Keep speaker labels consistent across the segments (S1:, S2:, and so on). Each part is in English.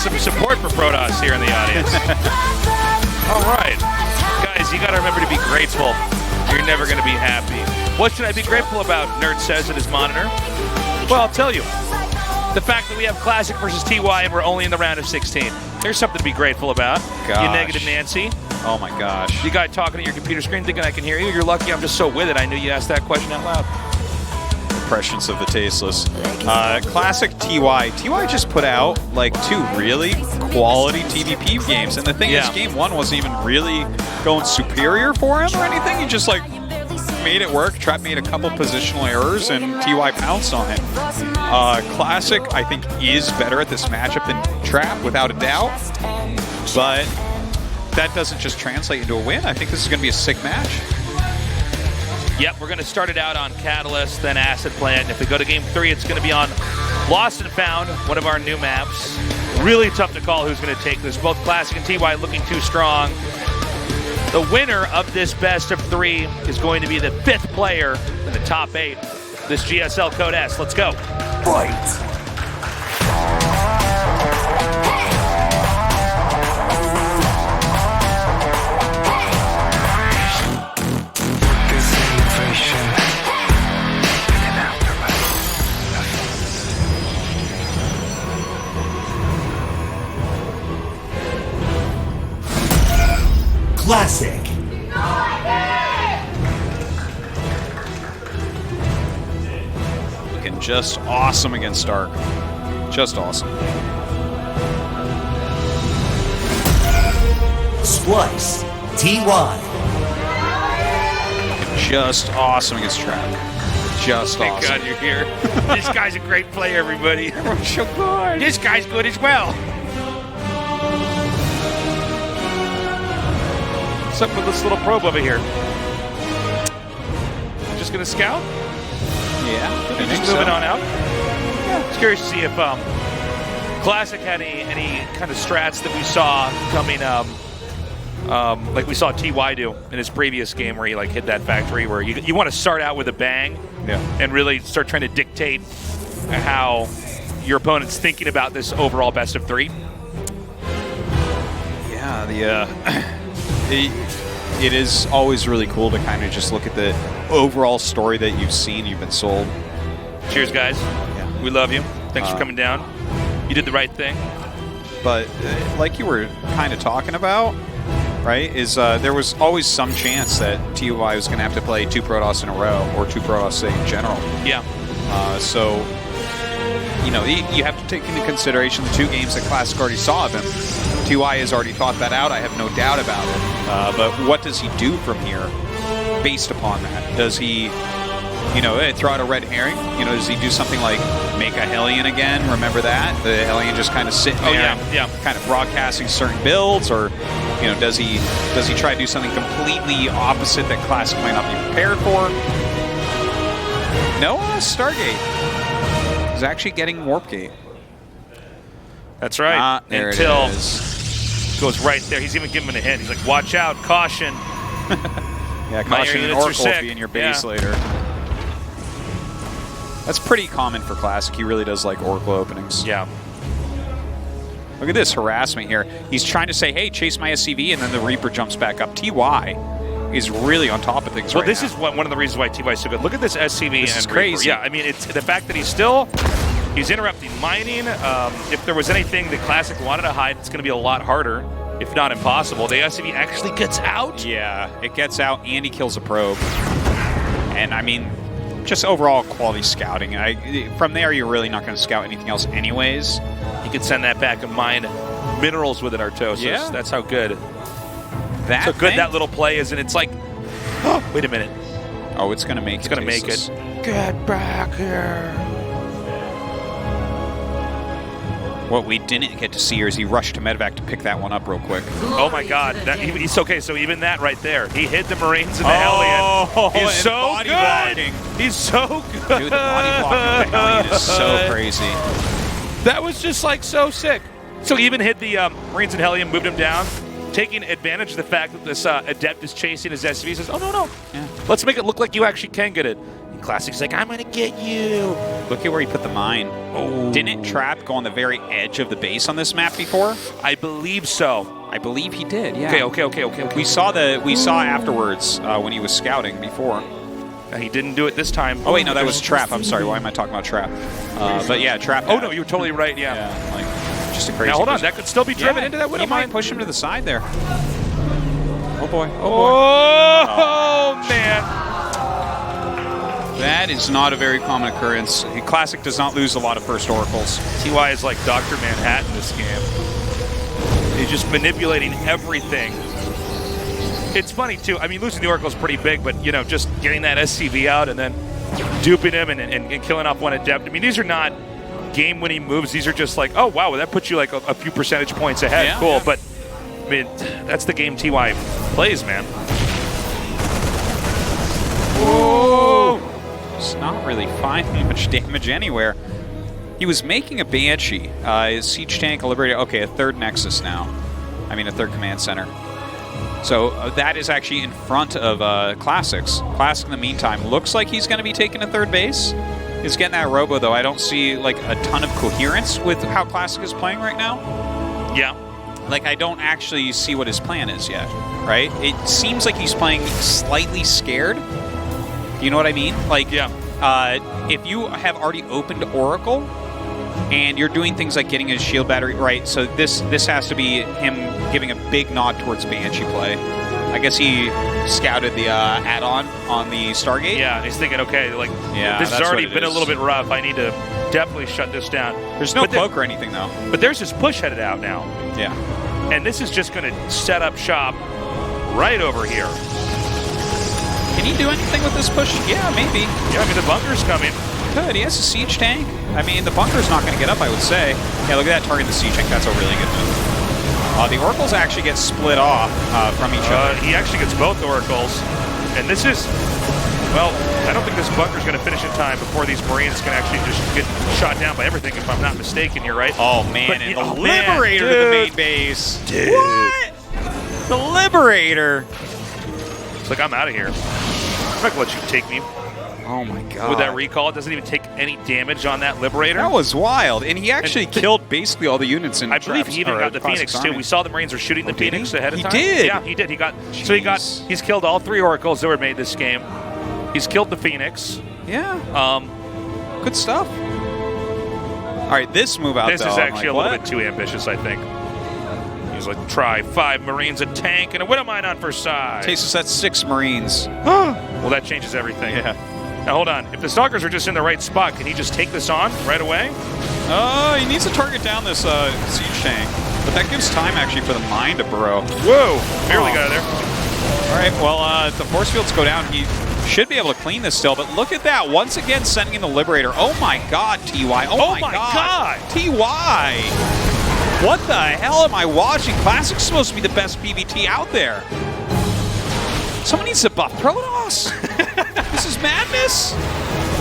S1: some support for Protoss here in the audience. All right. Guys, you got to remember to be grateful. You're never going to be happy. What should I be grateful about, Nerd says in his monitor? Well, I'll tell you. The fact that we have Classic versus TY and we're only in the round of 16. There's something to be grateful about.
S2: Gosh.
S1: You negative Nancy.
S2: Oh my gosh.
S1: You guy talking at your computer screen thinking I can hear you. You're lucky I'm just so with it. I knew you asked that question out loud.
S2: Impressions of the Tasteless. Classic TY. TY just put out like 2 really quality TVP games. And the thing is, game 1 wasn't even really going superior for him or anything. He just like made it work. Trap made a couple positional errors and TY pounced on it. Classic, I think, is better at this matchup than Trap, without a doubt. But that doesn't just translate into a win. I think this is going to be a sick match.
S1: Yep, we're going to start it out on Catalyst, then Acid Plant. If we go to Game 3, it's going to be on Lost and Found, one of our new maps. Really tough to call who's going to take this. Both Classic and TY looking too strong. The winner of this best of 3 is going to be the 5th player in the top 8. This GSL Code S. Let's go.
S3: Fight! Classic.
S2: Looking just awesome against Stark. Just awesome.
S3: Splice. TY.
S2: Just awesome against Trap. Just
S1: Thank
S2: awesome.
S1: God you're here. This guy's a great player, everybody.
S2: Everyone's so good.
S1: This guy's good as well. What's up with this little probe over here? Just gonna scout?
S2: Yeah. I think
S1: Just
S2: so.
S1: moving on out? Yeah. I was curious to see if Classic had any kind of strats that we saw coming like we saw TY do in his previous game where he like hit that factory where you want to start out with a bang and really start trying to dictate how your opponent's thinking about this overall best of 3.
S2: Yeah, it is always really cool to kind of just look at the overall story that you've seen, you've been sold.
S1: Cheers, guys.
S2: Yeah.
S1: We love you. Thanks for coming down. You did the right thing.
S2: But like you were kind of talking about, right, is there was always some chance that TY was going to have to play 2 Protoss in a row, or 2 Protoss in general.
S1: Yeah.
S2: So, you know, you have to take into consideration the 2 games that Classic already saw of him. TY has already thought that out, I have no doubt about it. But what does he do from here based upon that? Does he, you know, throw out a red herring? You know, does he do something like make a Hellion again? Remember that? The Hellion just kind of sitting there, kind of broadcasting certain builds? Or, you know, does he try to do something completely opposite that Classic might not be prepared for? No, Stargate is actually getting Warp Gate.
S1: That's right.
S2: There
S1: Until
S2: it is.
S1: Goes right there. He's even giving him a hint. He's like, watch out, caution.
S2: Yeah, caution and Oracle will be in your base
S1: Yeah.
S2: later. That's pretty common for Classic. He really does like Oracle openings.
S1: Yeah.
S2: Look at this harassment here. He's trying to say, hey, chase my SCV, and then the Reaper jumps back up. TY is really on top of things
S1: Well,
S2: right
S1: this
S2: now.
S1: is one of the reasons why TY is so good. Look at this SCV
S2: This
S1: and
S2: is
S1: Reaper.
S2: crazy.
S1: Yeah, I mean, it's the fact that he's interrupting mining. If there was anything that Classic wanted to hide, it's going to be a lot harder, if not impossible. The SCV actually gets out.
S2: Yeah, it gets out, and he kills a probe. And, I mean, just overall quality scouting. From there, you're really not going to scout anything else anyways.
S1: You could send that back and mine minerals with it, Artosis.
S2: Yeah.
S1: That's how good.
S2: That
S1: So good
S2: thing?
S1: that little play is, and it's like, oh, wait a minute.
S2: Oh, it's going to make it.
S1: It's going to make it. Get back here.
S2: What we didn't get to see here is he rushed to medevac to pick that one up real quick.
S1: Oh my God! He's okay. So even that right there, he hit the Marines in the Hellion. He's so
S2: body
S1: good.
S2: blocking.
S1: He's so good.
S2: Dude, the body blocking of the Hellion is so crazy.
S1: That was just like so sick. So he even hit the Marines and Hellion, moved him down, taking advantage of the fact that this Adept is chasing his SCV. He says, "Oh no, no, let's make it look like you actually can get it." Classic's like, I'm gonna get you.
S2: Look at where he put the mine.
S1: Oh.
S2: Didn't Trap go on the very edge of the base on this map before?
S1: I believe so.
S2: I believe he did, yeah.
S1: Okay.
S2: We saw afterwards when he was scouting before.
S1: He didn't do it this time.
S2: Oh wait, no, that was Trap. I'm sorry. Why am I talking about Trap? But yeah, Trap.
S1: Oh no, you're totally right. Yeah.
S2: Like just a crazy.
S1: Now hold on,
S2: push.
S1: that could still be driven
S2: Yeah,
S1: into that Widow
S2: He might
S1: mine.
S2: push him to the side there. Oh boy.
S1: Oh man.
S2: That is not a very common occurrence. Classic does not lose a lot of first oracles.
S1: TY is like Dr. Manhattan this game. He's just manipulating everything. It's funny too. I mean, losing the Oracle is pretty big, but just getting that SCV out and then duping him and killing off one adept. I mean, these are not game-winning moves. These are just like, oh wow, well, that puts you like a few percentage points ahead.
S2: Yeah,
S1: cool,
S2: yeah.
S1: But I mean, that's the game TY plays, man.
S2: Whoa! It's not really finding much damage anywhere. He was making a Banshee. His Siege Tank, a Liberator. Okay, a third Nexus now. I mean, a third Command Center. So that is actually in front of Classics. Classic, in the meantime, looks like he's going to be taking a third base. He's getting that Robo, though. I don't see like a ton of coherence with how Classic is playing right now.
S1: Yeah.
S2: Like, I don't actually see what his plan is yet, right? It seems like he's playing slightly scared. You know what I mean? Like,
S1: Yeah.
S2: If you have already opened Oracle, and you're doing things like getting his shield battery, right? So this has to be him giving a big nod towards Banshee play. I guess he scouted the add-on on the Stargate.
S1: Yeah, and he's thinking, okay, like
S2: Yeah,
S1: this has
S2: that's
S1: already
S2: what it
S1: been a
S2: is.
S1: little bit rough. I need to definitely shut this down.
S2: There's no
S1: But there-
S2: cloak or anything, though.
S1: But there's this push headed out now,
S2: Yeah.
S1: and this is just going to set up shop right over here.
S2: Can he do anything with this push? Yeah, maybe.
S1: Yeah, I mean the bunker's coming.
S2: Good. He has a Siege Tank. I mean, the bunker's not going to get up, I would say. Yeah, look at that target, the Siege Tank. That's a really good move. The Oracles actually get split off from each other.
S1: He actually gets both Oracles, and this is, well, I don't think this bunker's going to finish in time before these Marines can actually just get shot down by everything, if I'm not mistaken here, right?
S2: Oh, man,
S1: But,
S2: and
S1: oh,
S2: the
S1: man,
S2: Liberator to the main base.
S1: Dude.
S2: What? The Liberator.
S1: It's like, I'm out of here. I'm not going to let you take me.
S2: Oh, my God.
S1: With that recall, it doesn't even take any damage on that Liberator.
S2: That was wild. And he actually killed basically all the units in
S1: I believe he even got the Phoenix too. We saw the Marines were shooting the Phoenix ahead of time.
S2: He did?
S1: Yeah, he did. He's killed all 3 Oracles that were made this game. He's killed the Phoenix.
S2: Yeah. Good stuff. All right, this move out,
S1: This
S2: though,
S1: is
S2: I'm
S1: actually
S2: like,
S1: a little bit too ambitious, I think. He's like, try 5 Marines, a tank, and a Widow Mine on first side.
S2: Tastes that's 6 Marines.
S1: Well, that changes everything.
S2: Yeah.
S1: Now, hold on. If the Stalkers are just in the right spot, can he just take this on right away?
S2: He needs to target down this Siege Tank. But that gives time, actually, for the mine to burrow.
S1: Whoa! Barely got it there.
S2: All right, well, if the force fields go down, he should be able to clean this still. But look at that. Once again, sending in the Liberator. Oh, my God, TY. Oh, my God. TY. What the hell am I watching? Classic's supposed to be the best PvT out there. Someone needs to buff Protoss. This is madness.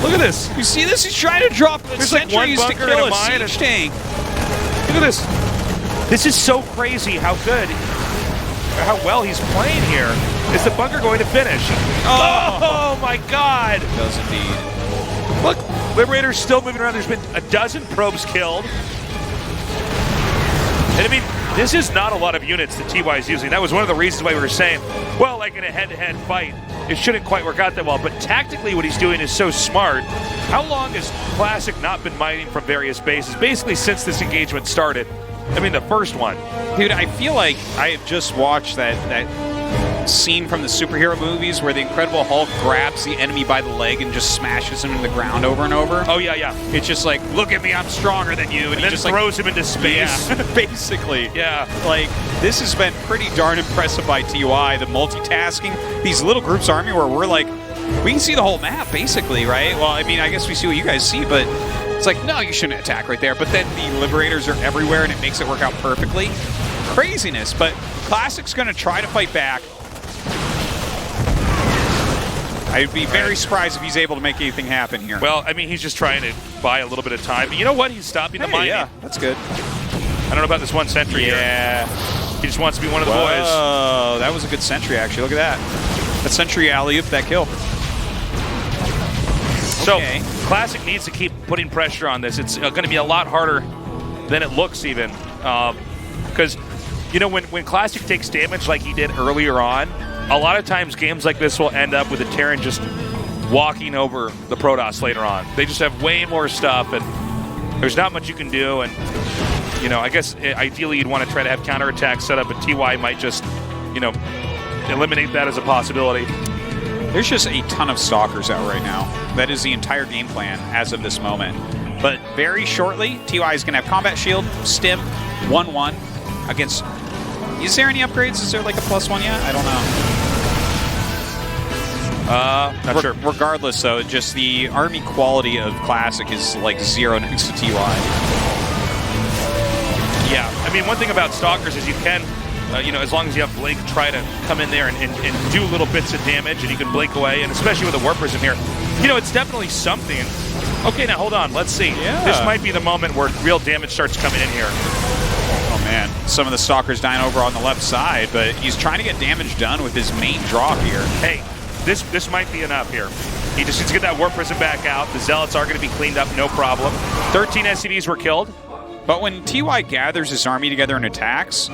S1: Look at this.
S2: You see this? He's trying to drop the
S1: There's like one
S2: sentries to
S1: bunker
S2: kill
S1: and a
S2: a
S1: mine
S2: Siege
S1: and-
S2: Tank.
S1: Look at this. This is so crazy how good, how well he's playing here. Is the bunker going to finish? Oh my God.
S2: It does indeed.
S1: Look, Liberator's still moving around. There's been a dozen probes killed. And I mean, this is not a lot of units that TY is using. That was one of the reasons why we were saying, well, like in a head-to-head fight, it shouldn't quite work out that well. But tactically, what he's doing is so smart. How long has Classic not been mining from various bases? Basically, since this engagement started. I mean, the first one.
S2: Dude, I feel like I have just watched that scene from the superhero movies where the Incredible Hulk grabs the enemy by the leg and just smashes him into the ground over and over.
S1: Oh, yeah, yeah.
S2: It's just like, look at me, I'm stronger than you. And he
S1: then
S2: just
S1: throws him into space.
S2: Yeah, basically.
S1: Yeah.
S2: Like, this has been pretty darn impressive by TY, the multitasking. These little groups army where we're like, we can see the whole map, basically, right? Well, I mean, I guess we see what you guys see, but it's like, no, you shouldn't attack right there. But then the Liberators are everywhere, and it makes it work out perfectly. Craziness, but Classic's going to try to fight back. I'd be very surprised if he's able to make anything happen here.
S1: Well, I mean, he's just trying to buy a little bit of time. But you know what? He's stopping the mining.
S2: Yeah, that's good.
S1: I don't know about this one sentry here.
S2: Yeah.
S1: He just wants to be one of the boys.
S2: Oh, that was a good sentry, actually. Look at that. That sentry alley-oop, that kill.
S1: So
S2: Okay.
S1: Classic needs to keep putting pressure on this. It's going to be a lot harder than it looks even. Because, you know, when Classic takes damage like he did earlier on, a lot of times games like this will end up with a Terran just walking over the Protoss later on. They just have way more stuff, and there's not much you can do. And, you know, I guess ideally you'd want to try to have counterattacks set up, but TY might just, you know, eliminate that as a possibility.
S2: There's just a ton of Stalkers out right now. That is the entire game plan as of this moment. But very shortly, TY is going to have Combat Shield, Stim, 1-1 against... Is there any upgrades? Is there like a +1 yet? I don't know.
S1: Not sure.
S2: Regardless, though, just the army quality of Classic is like 0 next to TY.
S1: Yeah, I mean, one thing about Stalkers is you can, you know, as long as you have Blake try to come in there and do little bits of damage, and you can Blake away, and especially with the Warp Prism here, you know, it's definitely something. Okay, now hold on, let's see.
S2: Yeah.
S1: This might be the moment where real damage starts coming in here.
S2: Oh man, some of the Stalkers dying over on the left side, but he's trying to get damage done with his main draw here.
S1: Hey, this might be enough here. He just needs to get that Warp Prism back out. The Zealots are going to be cleaned up, no problem. 13 SCVs were killed.
S2: But when TY gathers his army together and attacks,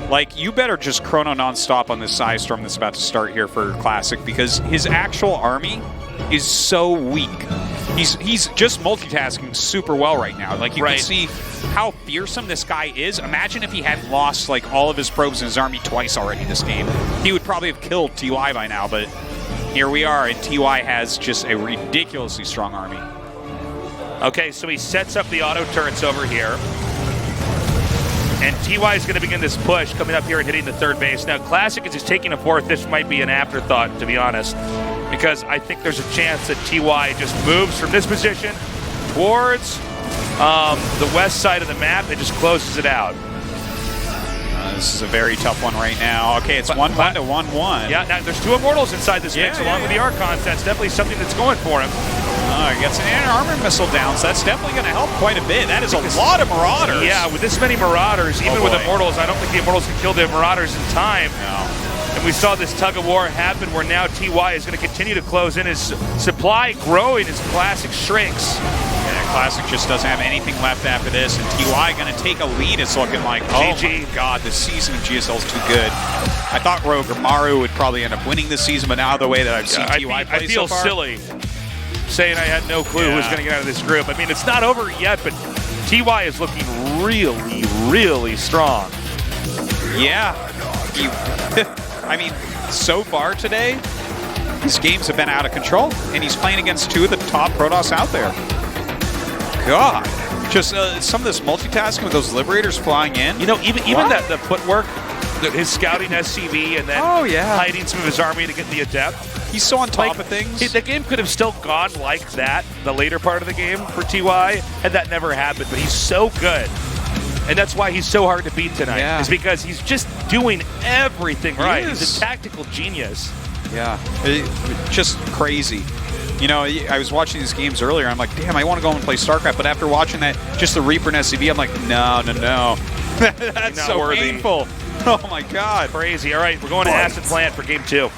S2: like, you better just chrono nonstop on this Psy Storm that's about to start here for Classic, because his actual army is so weak. He's just multitasking super well right now. Like, you can see how fearsome this guy is. Imagine if he hadn't lost, like, all of his probes in his army twice already this game. He would probably have killed TY by now, but here we are, and TY has just a ridiculously strong army.
S1: Okay, so he sets up the auto turrets over here. And TY is going to begin this push coming up here and hitting the third base. Now, Classic is just taking a fourth. This might be an afterthought, to be honest, because I think there's a chance that TY just moves from this position towards the west side of the map and just closes it out.
S2: This is a very tough one right now. Okay, it's 1-1 to 1-1.
S1: Yeah, now there's two Immortals inside this mix, along with the Archons. That's definitely something that's going for him.
S2: He gets an anti-armor missile down, so that's definitely going to help quite a bit. That is a lot of Marauders.
S1: Yeah, with this many Marauders, even with Immortals, I don't think the Immortals can kill the Marauders in time.
S2: No.
S1: And we saw this tug-of-war happen where now TY is going to continue to close in. His supply growing as Classic shrinks.
S2: Yeah, Classic just doesn't have anything left after this, and TY going to take a lead. It's looking like, oh my god, this season of GSL is too good. I thought Rogue or Maru would probably end up winning this season, but now the way that I've seen TY play so far,
S1: I feel silly saying I had no clue who was going to get out of this group. I mean, it's not over yet, but TY is looking really, really strong.
S2: Yeah. I mean, so far today, his games have been out of control, and he's playing against two of the top Protoss out there. God. Just some of this multitasking with those Liberators flying in.
S1: You know, even that the footwork, his scouting SCV, and then hiding some of his army to get the Adept.
S2: He's so on top of things.
S1: The game could have still gone like that, the later part of the game for TY, had that never happened, but he's so good. And that's why he's so hard to beat tonight, is because he's just doing everything right. He's a tactical genius.
S2: Yeah, just crazy. You know, I was watching these games earlier, I'm like, damn, I want to go and play StarCraft, but after watching that, just the Reaper and SCV, I'm like, no. That's so
S1: worthy.
S2: painful. Oh my god.
S1: Crazy. All right, we're going to Acid Plant for game 2.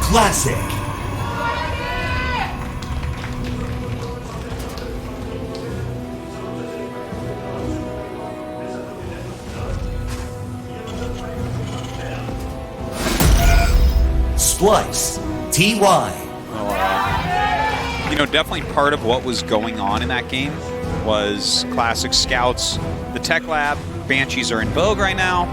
S3: Classic. Splice. TY.
S2: You know, definitely part of what was going on in that game was Classic Scouts. The Tech Lab, Banshees are in vogue right now.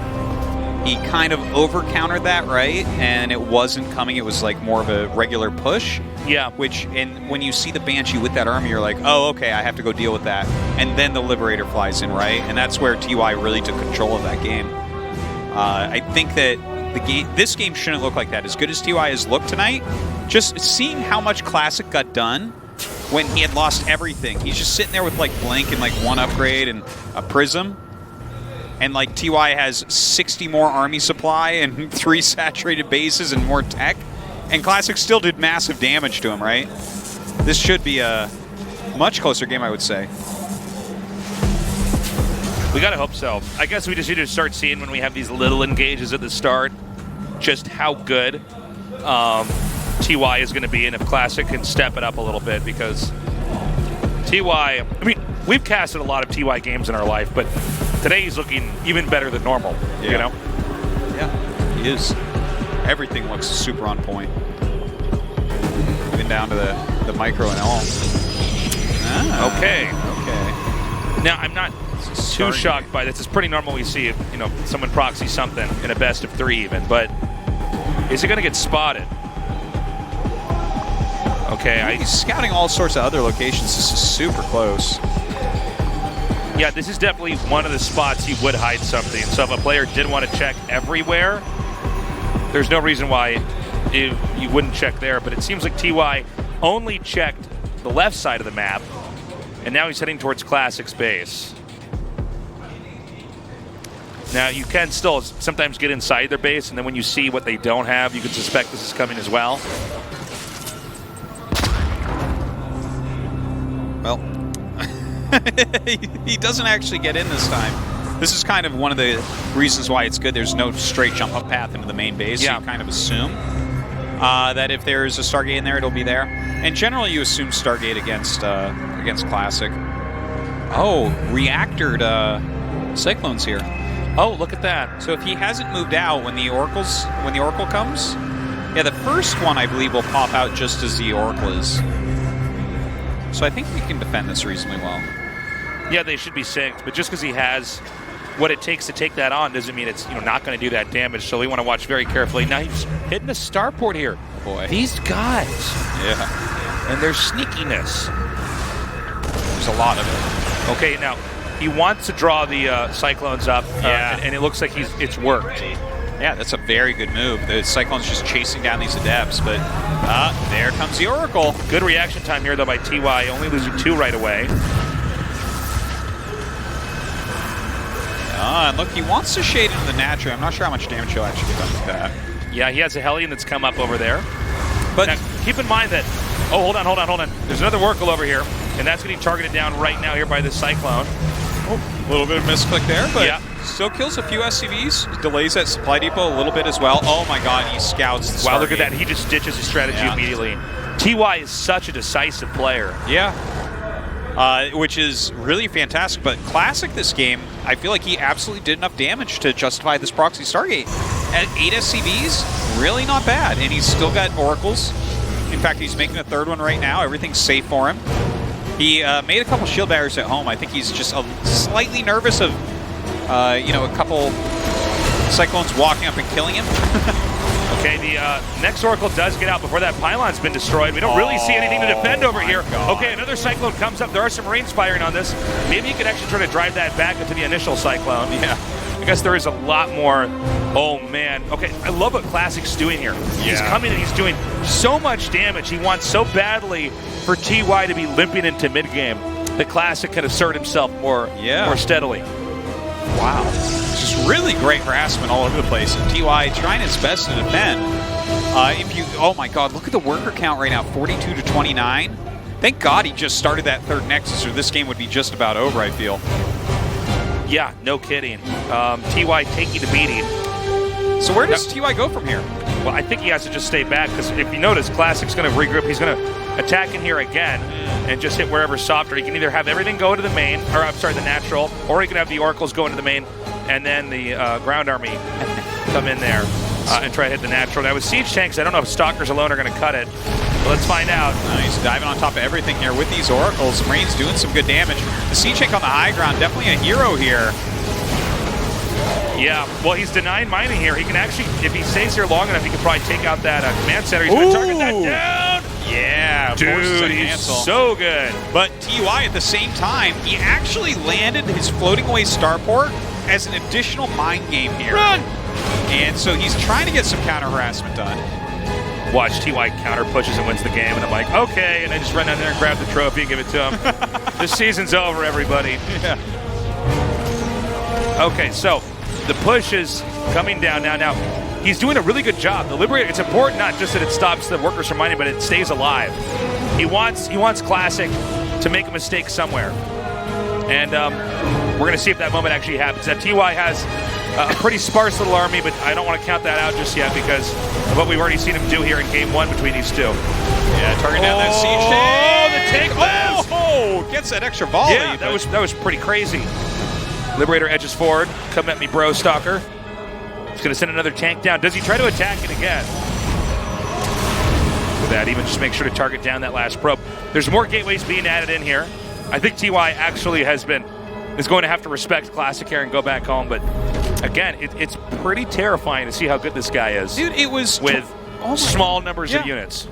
S2: He kind of over-countered that, right? And it wasn't coming. It was like more of a regular push.
S1: Yeah.
S2: And when you see the Banshee with that army, you're like, oh, okay, I have to go deal with that. And then the Liberator flies in, right? And that's where TY really took control of that game. I think that this game shouldn't look like that. As good as TY has looked tonight, just seeing how much Classic got done when he had lost everything. He's just sitting there with like Blank and like one upgrade and a Prism. and like TY has 60 more army supply and 3 saturated bases and more tech, and Classic still did massive damage to him, right? This should be a much closer game, I would say.
S1: We gotta hope so. I guess we just need to start seeing when we have these little engages at the start, just how good TY is gonna be, and if Classic can step it up a little bit, because TY, I mean, we've casted a lot of TY games in our life, but today he's looking even better than normal, you know?
S2: Yeah, he is. Everything looks super on point. Even down to the micro and all. Ah,
S1: okay.
S2: Okay.
S1: Now, I'm not too shocked by this. It's pretty normal we see, you know, someone proxy something in a best of 3 even, but is it gonna get spotted? Okay,
S2: he's scouting all sorts of other locations. This is super close.
S1: Yeah, this is definitely one of the spots you would hide something. So if a player did want to check everywhere, there's no reason why you wouldn't check there. But it seems like TY only checked the left side of the map, and now he's heading towards Classic's base. Now, you can still sometimes get inside their base, and then when you see what they don't have, you can suspect this is coming as well.
S2: Well, he doesn't actually get in this time. This is kind of one of the reasons why it's good. There's no straight jump up path into the main base. Yeah. So you kind of assume that if there's a Stargate in there, it'll be there. And generally, you assume Stargate against Classic. Oh, reactored Cyclones here.
S1: Oh, look at that.
S2: So if he hasn't moved out when the Oracle comes, yeah, the first one I believe will pop out just as the Oracle is. So I think we can defend this reasonably well.
S1: Yeah, they should be synced, but just because he has what it takes to take that on doesn't mean it's not going to do that damage. So we want to watch very carefully. Now he's hitting a starport here.
S2: Oh boy,
S1: these guys.
S2: Yeah,
S1: and their sneakiness.
S2: There's a lot of it.
S1: Okay, now he wants to draw the Cyclones up.
S2: Yeah,
S1: and it looks like it's worked.
S2: Yeah, that's a very good move. The Cyclone's just chasing down these Adepts, but there comes the Oracle.
S1: Good reaction time here, though, by TY, only losing 2 right away.
S2: And look, he wants to shade into the Natural. I'm not sure how much damage he'll actually get done with that.
S1: Yeah, he has a Hellion that's come up over there.
S2: But
S1: now, keep in mind that... Oh, hold on. There's another Oracle over here, and that's getting targeted down right now here by this Cyclone.
S2: Oh, a little bit of misclick there, but... Yeah. Still kills a few SCVs, delays that supply depot a little bit as well. Oh my god, he scouts the
S1: Wow, look at that. He just ditches his strategy immediately. TY is such a decisive player.
S2: Yeah. Which is really fantastic. But Classic this game, I feel like he absolutely did enough damage to justify this proxy Stargate. At 8 SCVs, really not bad. And he's still got Oracles. In fact, he's making a 3rd one right now. Everything's safe for him. He made a couple shield barriers at home. I think he's just slightly nervous of a couple Cyclones walking up and killing him.
S1: Okay, the next Oracle does get out before that pylon's been destroyed. We don't really see anything to defend over here.
S2: God.
S1: Okay, another Cyclone comes up. There are some Marines firing on this. Maybe you could actually try to drive that back into the initial Cyclone.
S2: Yeah.
S1: I guess there is a lot more. Oh, man. Okay, I love what Classic's doing here. Yeah. He's coming and he's doing so much damage. He wants so badly for TY to be limping into mid-game that Classic can assert himself more steadily.
S2: Wow. It's just really great harassment all over the place. And TY trying his best to defend. Oh my god, look at the worker count right now, 42 to 29. Thank god he just started that 3rd Nexus, or this game would be just about over, I feel.
S1: Yeah, no kidding. TY taking the beating.
S2: So where does TY go from here?
S1: Well, I think he has to just stay back, because if you notice, Classic's going to regroup. He's going to attack in here again and just hit wherever's softer. He can either have everything go to the main, or I'm sorry, the natural, or he can have the Oracles go into the main, and then the ground army come in there and try to hit the natural. Now with siege tanks, I don't know if Stalkers alone are going to cut it. But let's find out.
S2: He's diving on top of everything here with these Oracles. Marines doing some good damage. The siege tank on the high ground, definitely a hero here.
S1: Yeah, well, he's denying mining here. He can actually, if he stays here long enough, he can probably take out that command center. He's going to target that down.
S2: Yeah,
S1: dude, he's so good.
S2: But TY at the same time, he actually landed his floating away starport as an additional mind game here.
S1: Run!
S2: And so he's trying to get some counter harassment done.
S1: Watch TY counter pushes and wins the game, and I'm like, okay, and I just run down there and grab the trophy and give it to him. This season's over, everybody.
S2: Yeah.
S1: Okay, so the push is coming down now. Now, he's doing a really good job. The Liberator, it's important not just that it stops the workers from mining, but it stays alive. He wants Classic to make a mistake somewhere. And we're going to see if that moment actually happens. That TY has a pretty sparse little army, but I don't want to count that out just yet because of what we've already seen him do here in game 1 between these two.
S2: Yeah, target down that siege tank.
S1: The tank lives!
S2: Oh, gets that extra volley.
S1: Yeah, that was pretty crazy. Liberator edges forward. Come at me, bro, Stalker. He's going to send another tank down. Does he try to attack it again? With that, even just make sure to target down that last probe. There's more gateways being added in here. I think TY actually is going to have to respect Classic here and go back home. But again, it's pretty terrifying to see how good this guy is.
S2: Dude, it was
S1: with small numbers of units.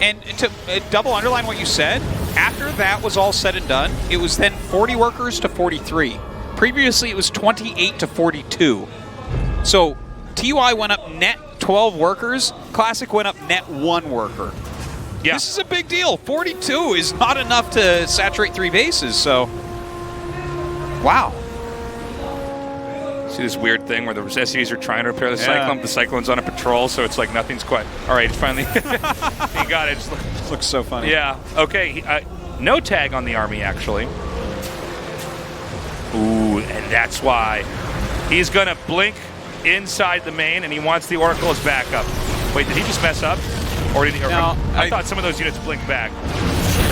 S2: And to double underline what you said, after that was all said and done, it was then 40 workers to 43. Previously, it was 28 to 42. So TY went up net 12 workers. Classic went up net 1 worker. Yeah. This is a big deal. 42 is not enough to saturate 3 bases, so wow.
S1: See this weird thing where the SCVs are trying to repair the Cyclone. The Cyclone's on a patrol, so it's like nothing's quite... All right, it's finally... he got it.
S2: It looks so funny.
S1: Yeah. Okay, no tag on the army, actually. Ooh, and that's why he's going to blink inside the main, and he wants the Oracle as backup. Wait, did he just mess up? Or did he?
S2: No,
S1: I thought some of those units blinked back.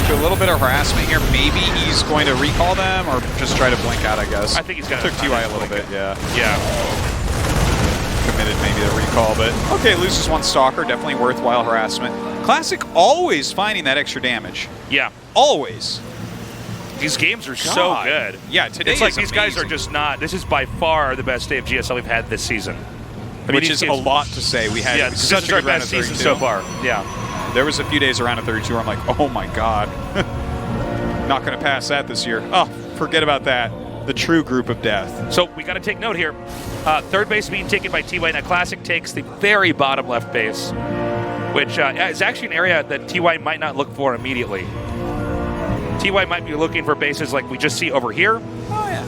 S2: A little bit of harassment here. Maybe he's going to recall them or just try to blink out, I guess.
S1: I think he's going to...
S2: Took TY a little bit, yeah. Committed maybe the recall, but... Okay, loses 1 Stalker. Definitely worthwhile harassment. Classic always finding that extra damage.
S1: Yeah.
S2: Always.
S1: These games are so good.
S2: Yeah, today
S1: it's like these guys are just not... This is by far the best day of GSL we've had this season. I mean,
S2: which is a lot to say. We had
S1: such a good best season so far. Yeah.
S2: There was a few days around a 32 where I'm like, oh my God. Not going to pass that this year. Oh, forget about that. The true group of death.
S1: So we got to take note here. Third base being taken by TY. Now Classic takes the very bottom left base, which is actually an area that TY might not look for immediately. TY might be looking for bases like we just see over here.
S2: Oh, yeah.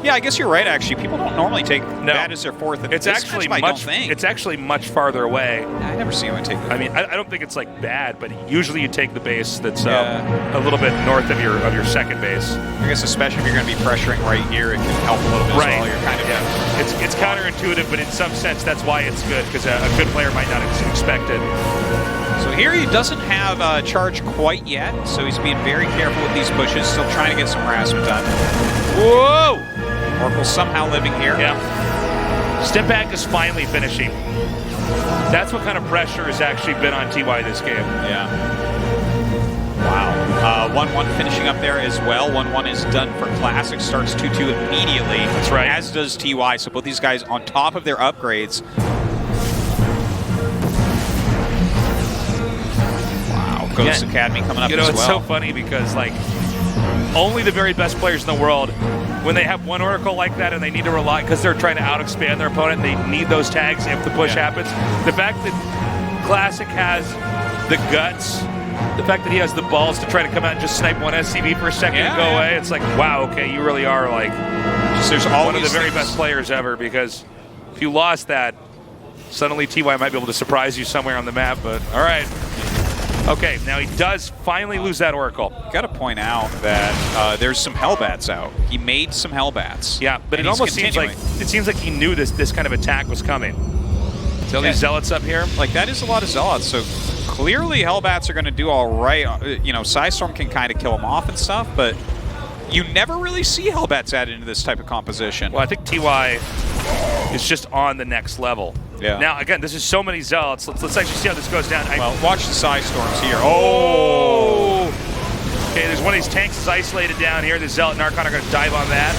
S2: Yeah, I guess you're right, actually. People don't normally take that as their 4th.
S1: It's actually it's actually much farther away.
S2: Yeah, I never see anyone take that.
S1: I mean, I don't think it's like bad, but usually you take the base that's a little bit north of your second base.
S2: I guess especially if you're going to be pressuring right here, it can help a little bit as well. You're kind of
S1: It's counterintuitive, but in some sense that's why it's good, because a good player might not expect it.
S2: So here he doesn't have a charge quite yet, so he's being very careful with these pushes, still trying to get some harassment done.
S1: Whoa!
S2: Oracle somehow living here.
S1: Yeah. Stimpack is finally finishing. That's what kind of pressure has actually been on TY this game.
S2: Yeah. Wow. 1-1 finishing up there as well. 1-1 is done for Classic. Starts 2-2 immediately.
S1: That's right.
S2: As does TY. So both these guys on top of their upgrades. Wow. Ghost Academy coming up as well.
S1: It's so funny because, like, only the very best players in the world, when they have one Oracle like that and they need to rely, because they're trying to out-expand their opponent, they need those tags if the push happens. The fact that Classic has the guts, the fact that he has the balls to try to come out and just snipe one SCV for a second and go away, it's like, wow, okay, you really are like one of the very best players ever, because if you lost that, suddenly TY might be able to surprise you somewhere on the map, but all right. Okay, now he does finally lose that Oracle.
S2: Got to point out that there's some Hellbats out. He made some Hellbats.
S1: Yeah, but it almost seems like he knew this kind of attack was coming. See all these Zealots up here?
S2: Like, that is a lot of Zealots, so clearly Hellbats are going to do all right. You know, Psystorm can kind of kill them off and stuff, but you never really see Hellbats added into this type of composition.
S1: Well, I think TY is just on the next level.
S2: Yeah.
S1: Now, again, this is so many Zealots. Let's actually see how this goes down.
S2: Well, watch the Psystorms here. Oh!
S1: Okay, there's one of these tanks is isolated down here. The Zealot and Archon are going to dive on that.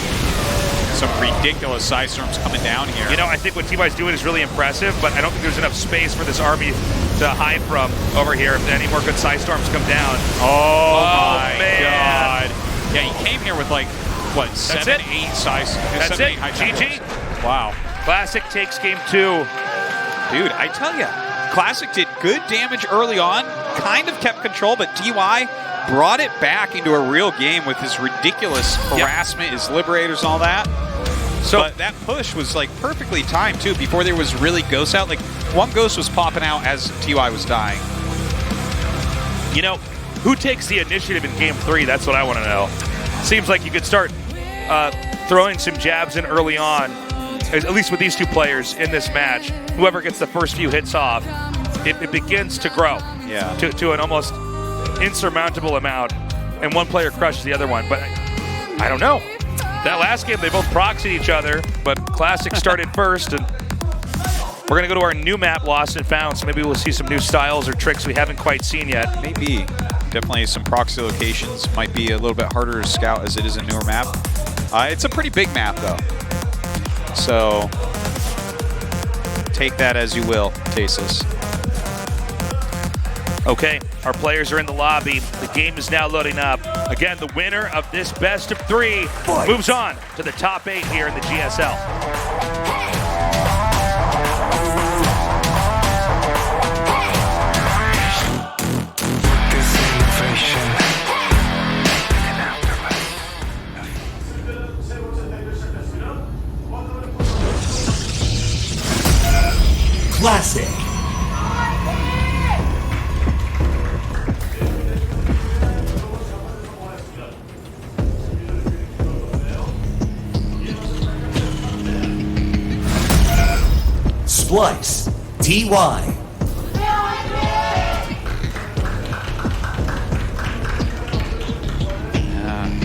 S2: Some ridiculous Psystorms coming down here.
S1: You know, I think what TY's doing is really impressive, but I don't think there's enough space for this army to hide from over here if any more good Psystorms come down.
S2: Oh my
S1: man.
S2: God. Yeah, he came here with, like, what, 7, 8 Psystorms?
S1: That's it. GG.
S2: Wow.
S1: Classic takes game 2.
S2: Dude, I tell ya, Classic did good damage early on, kind of kept control, but TY brought it back into a real game with his ridiculous harassment, his Liberators and all that.
S1: So
S2: but that push was like perfectly timed too. Before there was really ghosts out, like one ghost was popping out as TY was dying.
S1: you know, who takes the initiative in Game 3? That's what I want to know. Seems like you could start throwing some jabs in early on, at least with these two players in this match. Whoever gets the first few hits off, it begins to grow to an almost insurmountable amount, and one player crushes the other one. But I don't know. That last game, they both proxied each other, but Classic started first, and we're going to go to our new map, Lost and Found, so maybe we'll see some new styles or tricks we haven't quite seen yet.
S2: Maybe. Definitely some proxy locations. Might be a little bit harder to scout as it is a newer map. It's a pretty big map, though. So take that as you will, Tasis.
S1: Okay, our players are in the lobby. The game is now loading up. Again, the winner of this best of 3 moves on to the top 8 here in the GSL.
S3: Classic. Splice. TY.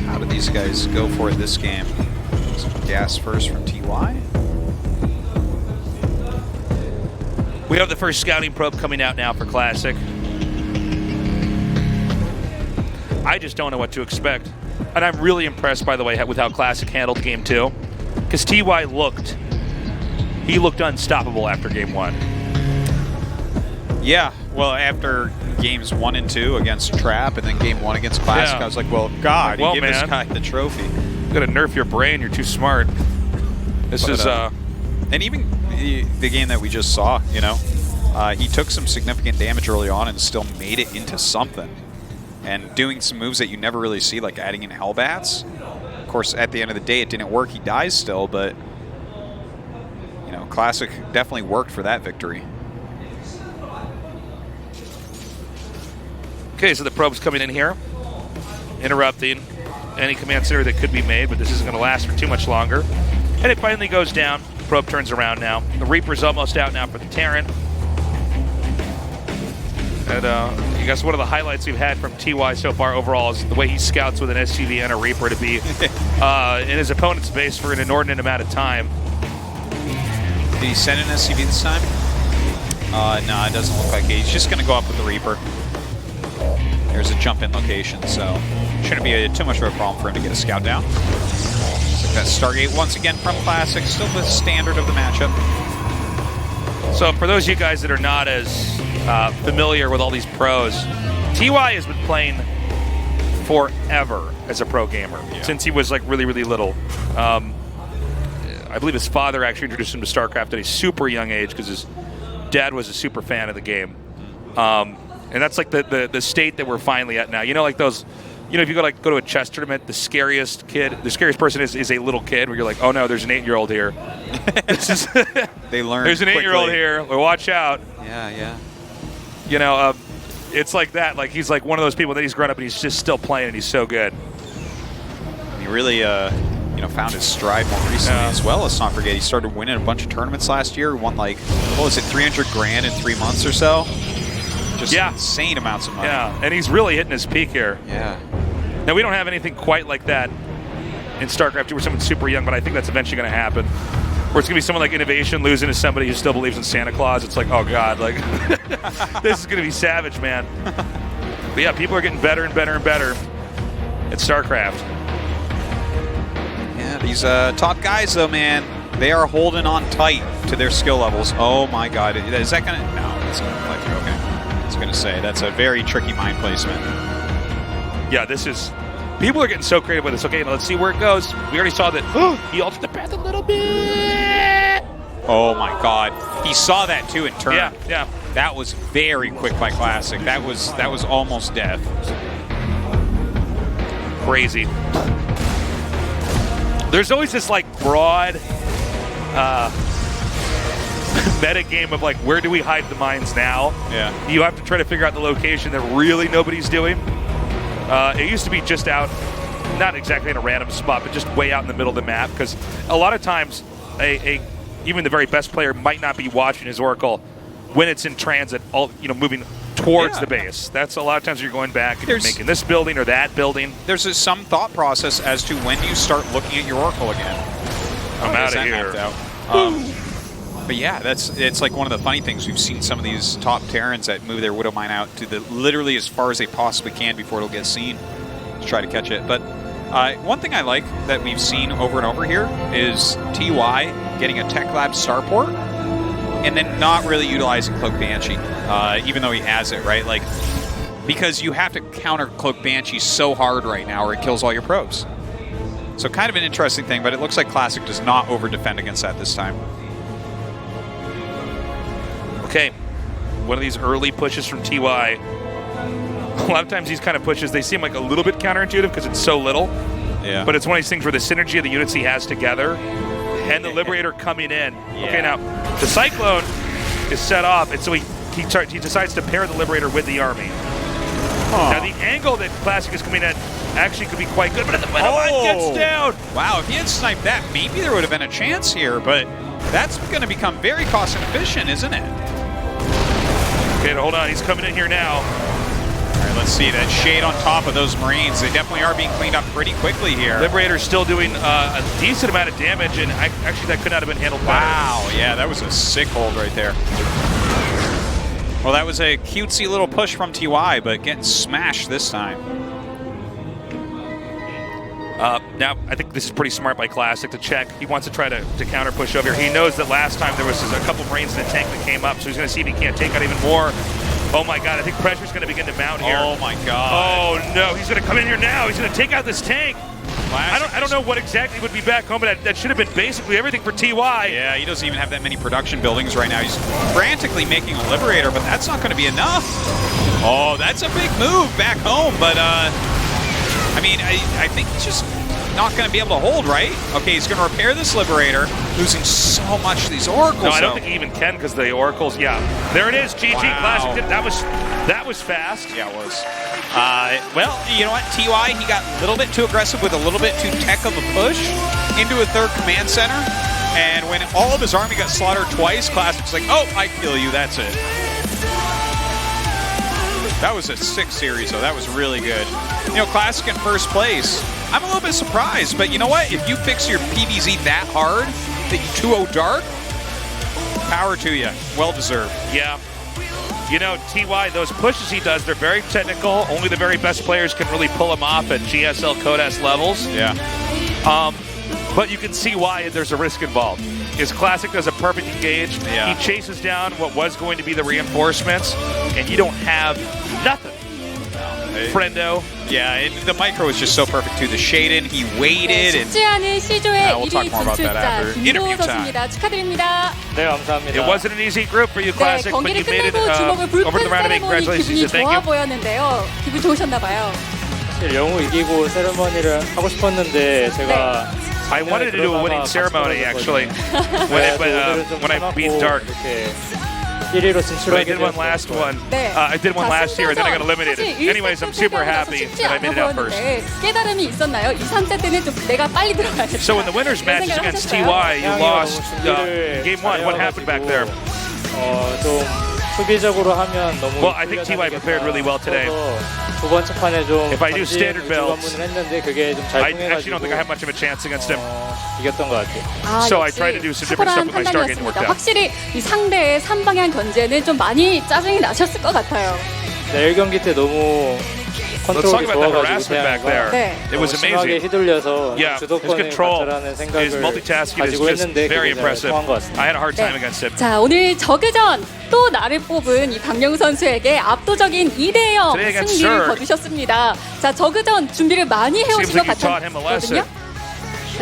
S2: How do these guys go for it this game? Some gas first from TY.
S1: We have the first scouting probe coming out now for Classic. I just don't know what to expect. And I'm really impressed, by the way, with how Classic handled Game 2. Because TY looked unstoppable after Game 1.
S2: Yeah, well, after games 1 and 2 against Trap, and then Game 1 against Classic, I was like, well, God,
S1: well,
S2: give this guy the trophy.
S1: You gotta nerf your brain, you're too smart. This is
S2: and even the game that we just saw, you know, he took some significant damage early on and still made it into something. And doing some moves that you never really see, like adding in Hellbats. Of course, at the end of the day, it didn't work. He dies still, but, you know, Classic definitely worked for that victory.
S1: Okay, so the probe's coming in here, interrupting any command center that could be made, but this isn't going to last for too much longer. And it finally goes down. The probe turns around now. The Reaper's almost out now for the Terran. And I guess one of the highlights we've had from TY so far overall is the way he scouts with an SCV and a Reaper to be in his opponent's base for an inordinate amount of time.
S2: Did he send an SCV this time? No, it doesn't look like it. He's just going to go up with the Reaper. There's a jump-in location, so shouldn't be too much of a problem for him to get a scout down. So got Stargate once again from Classic, still the standard of the matchup.
S1: So for those of you guys that are not as familiar with all these pros, TY has been playing forever as a pro gamer, since he was like really, really little. I believe his father actually introduced him to StarCraft at a super young age because his dad was a super fan of the game. And that's like the state that we're finally at now. You know, like those, you know, if you go to a chess tournament, the scariest person is a little kid where you're like, oh no, there's an 8-year-old here.
S2: They learn.
S1: There's an 8-year-old here. Well, watch out.
S2: Yeah.
S1: You know, it's like that. Like he's like one of those people that he's grown up and he's just still playing and he's so good.
S2: He really, you know, found his stride more recently as well. Let's not forget, he started winning a bunch of tournaments last year. Won like, what was it, 300 grand in 3 months or so? Just insane amounts of money.
S1: Yeah, and he's really hitting his peak here.
S2: Yeah.
S1: Now, we don't have anything quite like that in StarCraft 2 where someone's super young, but I think that's eventually going to happen. Where it's going to be someone like Innovation losing to somebody who still believes in Santa Claus. It's like, oh, God, like, this is going to be savage, man. But yeah, people are getting better and better and better at StarCraft.
S2: Yeah, these top guys, though, man, they are holding on tight to their skill levels. Oh, my God. Is that going to... No, it's going to play through. Okay. I was going to say, that's a very tricky mind placement.
S1: Yeah, this is... People are getting so creative with this. Okay, now let's see where it goes. We already saw that he altered the path a little bit.
S2: Oh, my God. He saw that, too, in turn.
S1: Yeah.
S2: That was very quick by Classic. That was almost death.
S1: Crazy. There's always this like broad meta game of like, where do we hide the mines now?
S2: Yeah.
S1: You have to try to figure out the location that really nobody's doing. It used to be just out, not exactly in a random spot, but just way out in the middle of the map, because a lot of times even the very best player might not be watching his Oracle when it's in transit, moving towards the base. That's a lot of times you're going back and you're making this building or that building.
S2: There's some thought process as to when you start looking at your Oracle again.
S1: I'm out of here.
S2: But yeah, it's like one of the funny things. We've seen some of these top Terrans that move their Widow Mine out to literally as far as they possibly can before it'll get seen to try to catch it. But one thing I like that we've seen over and over here is TY getting a Tech Lab starport and then not really utilizing Cloak Banshee, even though he has it, right? Like, because you have to counter Cloak Banshee so hard right now or it kills all your probes. So kind of an interesting thing, but it looks like Classic does not over-defend against that this time.
S1: Okay, one of these early pushes from TY. A lot of times these kind of pushes, they seem like a little bit counterintuitive because it's so little.
S2: Yeah.
S1: But it's one of these things where the synergy of the units he has together and the Liberator coming in.
S2: Yeah.
S1: Okay, now the Cyclone is set off, and so he decides to pair the Liberator with the army. Now the angle that Classic is coming at actually could be quite good, but the Widow Mine gets down.
S2: Wow, if he had sniped that, maybe there would have been a chance here, but that's going to become very cost inefficient, isn't it?
S1: Okay, hold on, he's coming in here now.
S2: All right, let's see, that shade on top of those Marines, they definitely are being cleaned up pretty quickly here.
S1: Liberator's still doing a decent amount of damage, and actually that could not have been handled better.
S2: Wow, yeah, that was a sick hold right there. Well, that was a cutesy little push from TY, but getting smashed this time.
S1: Now, I think this is pretty smart by Classic to check. He wants to try to counter push over here. He knows that last time there was a couple Marines in the tank that came up, so he's going to see if he can't take out even more. Oh my god, I think pressure's going to begin to mount here.
S2: Oh my god.
S1: Oh no, he's going to come in here now. He's going to take out this tank. I don't know what exactly would be back home, but that should have been basically everything for TY.
S2: Yeah, he doesn't even have that many production buildings right now. He's frantically making a Liberator, but that's not going to be enough. Oh, that's a big move back home, but I mean, I think he's just not going to be able to hold, right? Okay, he's going to repair this Liberator, losing so much to these Oracles.
S1: No, I don't think he even can because the Oracles, yeah. There it is, GG
S2: Wow.
S1: Classic. That was fast.
S2: Yeah, it was. Well, you know what, TY, he got a little bit too aggressive with a little bit too tech of a push into a third command center, and when all of his army got slaughtered twice, Classic's like, oh, I kill you, that's it. That was a sick series, though. That was really good. You know, Classic in first place. I'm a little bit surprised, but you know what? If you fix your PVZ that hard that you 2-0 dark, power to you. Well deserved.
S1: Yeah. You know, TY, those pushes he does, they're very technical. Only the very best players can really pull them off at GSL Codas levels.
S2: Yeah.
S1: But you can see why there's a risk involved. His Classic does a perfect engage.
S2: Yeah.
S1: He chases down what was going to be the reinforcements, and you don't have nothing. Friendo.
S2: Yeah, and the micro was just so perfect too. The shade in, he waited, and
S4: 쉽지 않은 C조의
S2: we'll talk
S4: 1위
S2: more about that after
S4: 진출자
S2: interview
S4: 김도호
S2: time.
S4: 선수입니다. 축하드립니다.
S5: 네, 감사합니다.
S1: It wasn't an easy group for you,
S4: 네,
S1: Classic, but
S4: 경기를
S1: you made it
S4: 끝내고 주먹을
S1: over the
S4: 불끈
S1: round of eight.
S4: 세레모니
S1: Congratulations.
S4: 기분이
S1: Thank
S4: 좋아
S1: you.
S4: 보였는데요. 기분 좋으셨나 봐요.
S5: 사실 영웅 이기고 세레머니를 하고 싶었는데 제가
S1: I wanted to do a winning ceremony, actually, when I beat Dark.
S5: 1위로
S1: But I
S5: 진출하게
S1: did one last one.
S4: 네.
S1: I did one
S4: 자,
S1: last year, and then I got eliminated.
S4: 사실
S1: Anyways, I'm super happy
S4: 쉽지
S1: that I made it out
S4: 않아
S1: first.
S4: 보였는데 깨달음이 있었나요? 2, 3세 때는 좀 내가 빨리 들어가야겠다.
S1: So in the winners matches
S4: 이런 생각을
S1: against
S4: 하셨어요?
S1: TY, you lost
S5: 준비를
S1: game one. What happened back there?
S5: 좀 수비적으로 하면 너무
S1: Well, I think TY prepared really well today.
S5: 두 번째 판에 좀
S1: If I do
S5: 전진
S1: standard builds,
S5: 관문을 했는데 그게 좀 잘
S1: I actually don't
S5: 통해가지고
S1: think I have much of a chance against him.
S5: 이겼던 것 같아요.
S1: So I
S4: 역시
S1: tried to do some different stuff with my Stargate and worked
S4: 판단이었습니다.
S1: out.
S4: 확실히 이 상대의 3방향 견제는 좀 많이 짜증이 나셨을 것 같아요.
S5: 네, 1경기 때 너무
S1: Let's talk
S5: 컨트롤이
S1: about that
S5: 좋아가지고
S1: harassment back there.
S4: 네.
S1: It was
S5: 심하게
S1: amazing.
S5: 휘둘려서
S1: Yeah, his
S5: 주도권을
S1: control,
S5: 가져라는
S1: his
S5: 생각을
S1: multitasking is
S5: 가지고
S1: just
S5: 했는데
S1: very
S5: 그게 잘
S1: impressive.
S5: 통한 것 같습니다.
S1: I had a hard time
S4: 네.
S1: against him.
S4: 자, 오늘 저그전 또 나를 뽑은 이 박영우 선수에게 압도적인 2대0
S1: Today against
S4: 승리를
S1: Zerg.
S4: 거두셨습니다. 자, 저그전 준비를 많이 해오신
S1: Seems
S4: 것
S1: like you taught him a lesson.
S4: 같거든요.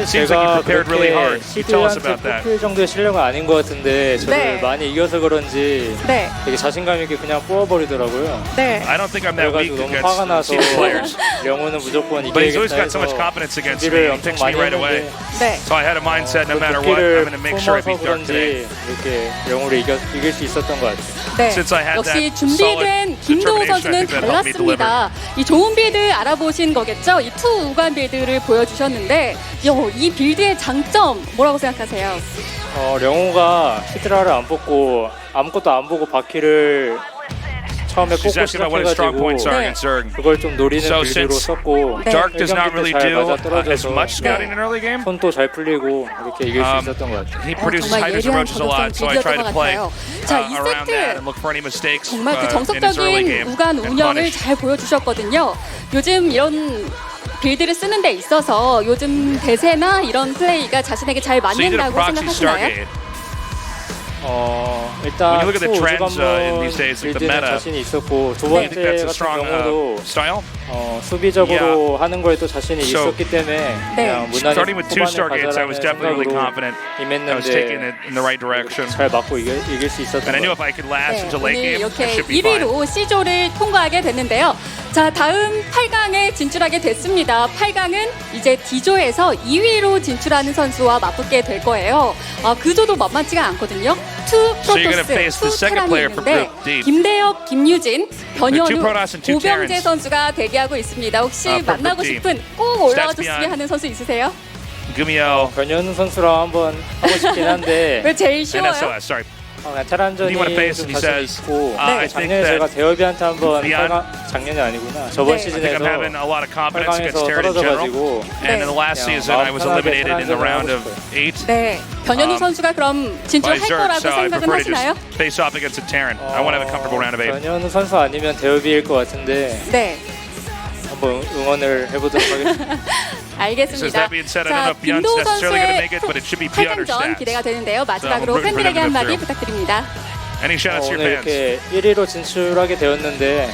S1: Seems like you prepared really hard. You tell us
S5: 시드한테
S1: about that.
S5: 뽑힐 정도의 실력은 아닌 것 같은데 저를
S4: 네.
S5: 많이 이겨서 그런지
S4: 네.
S5: 되게 자신감 있게 그냥 뽑아버리더라고요.
S4: 네.
S1: I don't think I'm that weak
S5: 그래가지고 너무 화가
S1: against
S5: 나서
S1: seeded players.
S5: 영호는 무조건
S1: But he's always
S5: 이겨야겠다
S1: got so much
S5: 해서
S1: confidence against me.
S5: 준비를
S1: He
S5: 엄청
S1: picks me
S5: 많이
S1: right away.
S5: 했는데
S4: 네.
S1: So I had a mindset no
S5: 그
S1: matter what, I'm
S5: 도끼를
S1: going to make sure I
S5: 품어서
S1: beat Dark today.
S5: 그런지 이렇게 영호를 이길 수 있었던 것 같아요.
S4: 네.
S1: Since I had
S4: 역시
S1: that
S4: 준비된
S1: solid
S4: 김도우
S1: determination, I
S4: 선수는
S1: think that helped me deliver.
S4: 달랐습니다. 이 좋은 빌드 알아보신 거겠죠? 이 투 우간 빌드를 보여주셨는데 이 빌드의 장점 뭐라고 생각하세요?
S5: 영호가 히드라를 안 뽑고 아무것도 안 보고 바퀴를 처음에
S1: She's
S5: 뽑고
S1: asking about what his strong points are
S4: 네.
S1: against Zerg.
S5: 그걸 좀 노리는
S1: So
S5: 빌드로
S1: since
S5: 썼고
S4: 네.
S1: Dark does not really
S5: 잘
S1: do
S5: 맞아
S1: as
S5: 떨어져서
S1: much scouting in early game.
S5: 손도 잘 풀리고 이렇게 이길 수 있었던 것 같아요.
S1: He produces
S4: 정말
S1: hydras and
S4: 예리한
S1: roaches a lot, so I
S4: 저격성
S1: try to play
S4: 빌드였던 것 같아요. 자, 이
S1: around that
S4: 세트
S1: and look for any mistakes
S4: 정말 그
S1: in his early game
S4: 정석적인 우간
S1: and
S4: 운영을
S1: punish.
S4: 잘 보여주셨거든요. 요즘 이런 빌드를 쓰는 데 있어서 요즘 대세나 이런 플레이가 자신에게 잘
S1: So you did a
S4: 맞는다고
S1: proxy
S4: 생각하시나요?
S1: Stargate.
S5: 일단
S1: When you look at the
S5: 투
S1: trends, in
S5: 우주관문
S1: these days, like the
S5: 빌드는
S1: meta,
S5: 자신이 있었고 두
S1: Do you think
S5: 번째
S1: that's a
S5: 같은
S1: strong
S5: 경우도
S1: style?
S5: 수비적으로 하는 거에 또 자신이
S1: So,
S5: 있었기 때문에 그냥 무난히
S1: Starting with two
S5: 후반에
S1: Stargates, I was
S5: 가자라는
S1: definitely really
S5: 생각으로
S1: confident I was taking
S5: 임했는데
S1: it in the right direction.
S5: 잘 맞고 이길 수 있었던
S1: And I knew
S5: 것
S1: if I could last
S4: 네,
S1: until
S4: 오늘
S1: late game, I
S4: 이렇게
S1: should be fine.
S4: 1위로 C조를 통과하게 됐는데요. 자, 다음 8강에 진출하게 됐습니다. 8강은 이제 D조에서 2위로 진출하는 선수와 맞붙게 될 거예요. 그 조도 만만치가 않거든요. 투
S1: So you're gonna face
S4: 프로토스,
S1: the
S4: 투
S1: second
S4: 테란이
S1: player from
S4: 있는데
S1: Group D.
S4: 김대혁, 김유진, 변현우,
S1: two Protoss and two
S4: 고병재
S1: Terrans.
S4: 선수가 대기하고 있습니다. 혹시
S1: from
S4: 만나고
S1: Group D.
S4: 싶은 꼭 올라와
S1: Stats
S4: 줬으면
S1: beyond.
S4: 하는 선수 있으세요?
S1: Gumio
S5: 변현우 선수랑 한번 하고 싶긴 한데
S4: 왜 제일
S1: and
S4: 쉬워요?
S1: SOS, sorry.
S5: 그냥 테란전이
S1: Who do you wanna face?
S5: 좀
S1: And he
S5: 자신
S1: says,
S5: 있고
S1: I think
S5: 작년에
S1: that
S5: 제가 대여비한테 한번
S1: beyond-
S5: 작년이 아니구나 저번
S4: 네.
S1: I think
S5: 시즌에서
S1: I'm having a lot of confidence against
S5: 8강에서
S1: Terran in general.
S5: 떨어져가지고
S1: And in the last
S5: 네.
S1: season, I was
S5: 마음 편하게
S1: eliminated in the
S5: 테란전을
S1: round of
S5: 하고
S1: 8
S4: 네, 변현우 선수가 그럼
S1: by
S4: 진출할
S1: Zerg,
S4: 거라고
S1: so I
S4: 생각은
S1: prefer to
S4: 하시나요?
S1: just face off against a Terran. I want to have a comfortable round of 8.
S5: 변현우 선수 아니면 대여비일 것 같은데
S4: 네.
S5: 한번 응원을 해보도록 하겠습니다.
S1: So
S4: 알겠습니다.
S1: that being said, I don't know
S4: 자,
S1: if Beyond's
S4: 김도우
S1: necessarily going to
S4: 선수의
S1: make it, but it should be beyond her
S4: 8강전
S1: stats.
S4: 기대가 되는데요.
S1: I'm
S4: 마지막으로
S1: rooting for them
S4: 팬들에게
S1: to
S4: 한마디
S1: get
S4: 부탁드립니다.
S1: Any shout-outs to your
S5: 오늘
S1: fans?
S5: 이렇게 1위로 진출하게 되었는데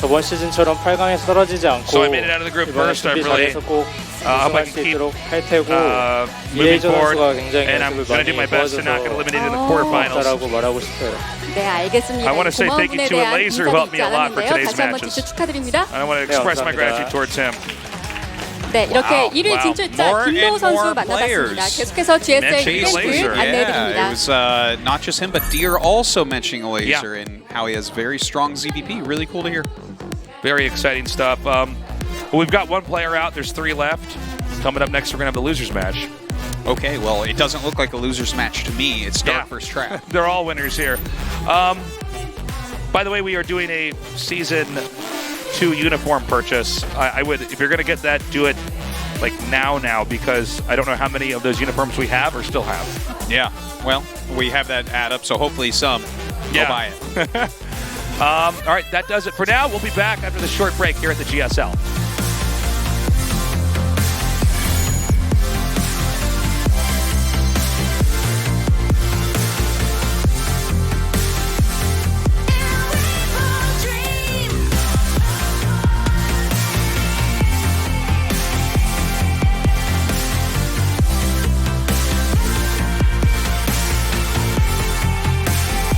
S5: 저번 시즌처럼 8강에서 떨어지지 않고
S1: So I made it out of the group
S5: 이번에
S1: first. I
S5: 준비
S1: really
S5: 잘해서 꼭
S1: hope I
S5: 우승할
S1: can
S5: 수
S1: keep
S5: 있도록 할 테고
S1: moving
S5: 이해조
S1: forward,
S5: 선수가 굉장히
S1: and I'm
S5: 연습을
S1: going to do
S5: 많이
S1: my best to not get
S5: 도와줘서
S1: eliminated in the quarterfinals.
S5: 고맙다라고 말하고 싶어요.
S4: 네, 알겠습니다.
S1: I wanna say
S4: 고마운
S1: thank you
S4: 분에
S1: to a
S4: 대한
S1: laser who
S4: 인사도
S1: helped me
S4: 잊지
S1: a lot for
S4: 않았는데요.
S1: today's
S4: 다시 한번
S1: matches.
S4: 진출 축하드립니다.
S1: I want to express my
S5: 감사합니다.
S1: gratitude towards him.
S4: 네, 이렇게
S1: Wow,
S4: 1위
S1: wow.
S4: 진출자
S2: More
S4: 김도우
S2: and
S4: 선수
S2: more
S4: 만나봤습니다.
S2: players.
S4: 계속해서 GSL
S1: Mentioning
S4: 이벤트
S1: laser.
S2: Yeah, it
S4: 안내해드립니다.
S2: was not just him, but Deer also mentioning a laser and how he has very strong ZVP. Really cool to hear.
S1: Very exciting stuff. Well, we've got one player out. There's 3 left. Coming up next, we're going to have the losers match.
S2: Okay, well, it doesn't look like a loser's match to me. It's Dark versus Trap.
S1: They're all winners here. By the way, we are doing a season 2 uniform purchase. I would, if you're going to get that, do it like now, because I don't know how many of those uniforms we have or still have.
S2: Yeah, well, we have that add up, so hopefully some go
S1: Yeah.
S2: buy it.
S1: All right, that does it for now. We'll be back after the short break here at the GSL.